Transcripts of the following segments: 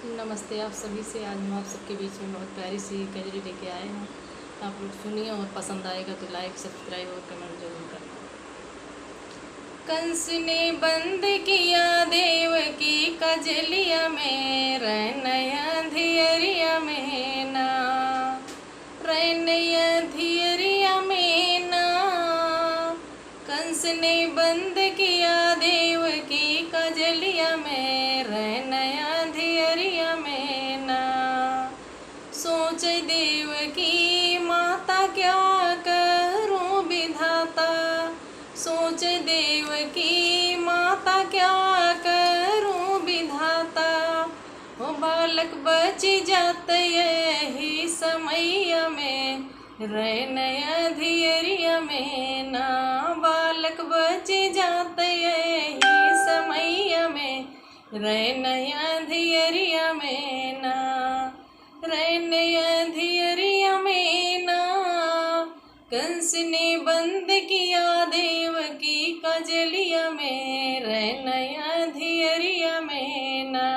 नमस्ते आप सभी से। आज हम आप सबके बीच में बहुत प्यारी सी कजरी लेके आए हैं। आप लोग सुनिए और पसंद आएगा तो लाइक सब्सक्राइब और कमेंट जरूर करना। कंस ने बंद किया देवकी कजलिया में, रैनया धियरिया में ना, रैनया धियरिया में ना। कंस ने बंद किया देवकी कजलिया में, रैनया धियरिया में ना। सोच देवकी माता क्या करूं विधाता, सोच देवकी माता क्या करूं विधाता। वो बालक बच जात यही समय में, रैनया धियरिया में ना। बालक बच जात यही समय में, रैनया धियरिया में ना, रैनया धियरिया में ना। कंस ने बंद किया देवकी कजलिया में, रैनया धियरिया में ना।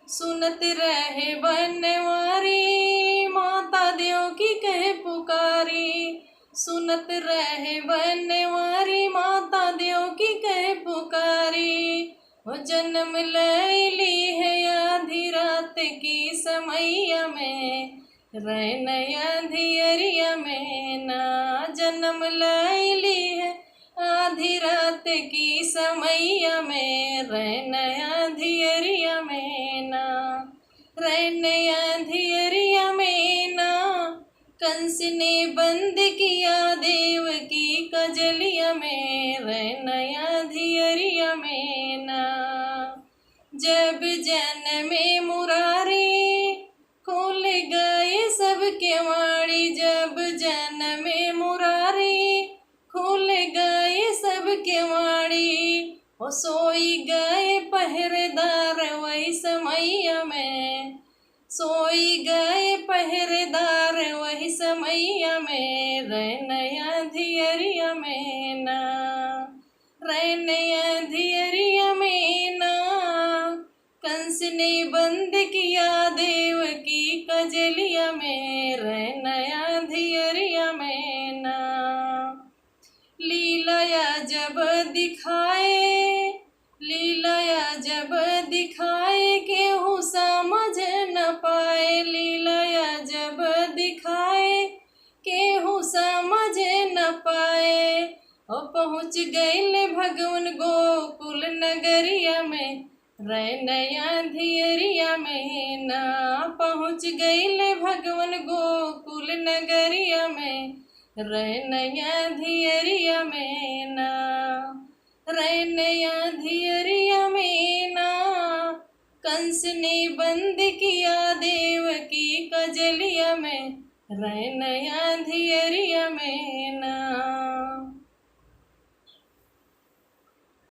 सुनत रहे बनवारी माता देवकी कह पुकारी, सुनत रहे बनवारी माता देवकी कह पुकारी। वो जन्म लैली है आधी रात की समैया में, रैनया धियरिया में ना। जन्म लैली है आधी रात की समैया में, रैनया धियरिया में ना, रैनया धियरिया में ना। कंस ने बंद किया देवकी कजलिया में, रैनया धियरिया में ना। जब जन्मे मुरारी खोल गए सब केवाड़ी, जब जन्मे मुरारी खोल गए सब केवाड़ी। ओ सोई गए पहरेदार वही समैया में, सोई गए पहरेदार वही समैया में, रैनया धियरिया में ना, रैनया धियरिया में ना। कंस ने बंद किया देवकी कजलिया में, रैनया धियरिया में ना। लीलाया जब दिखाए, लीलाया जब दिखाए केहू समझ न पाए, लीलाया जब दिखाए केहू समझ न पाए। और पहुँच गए भगवन गोकुल नगरिया में, रैनया धियरिया में ना। पहुँच गए भगवन गोकुल नगरिया में, रैनया धियरिया में ना, रैनया धियरिया में ना। कंस ने बंद किया देवकी कजलिया में, रैनया धियरिया में ना।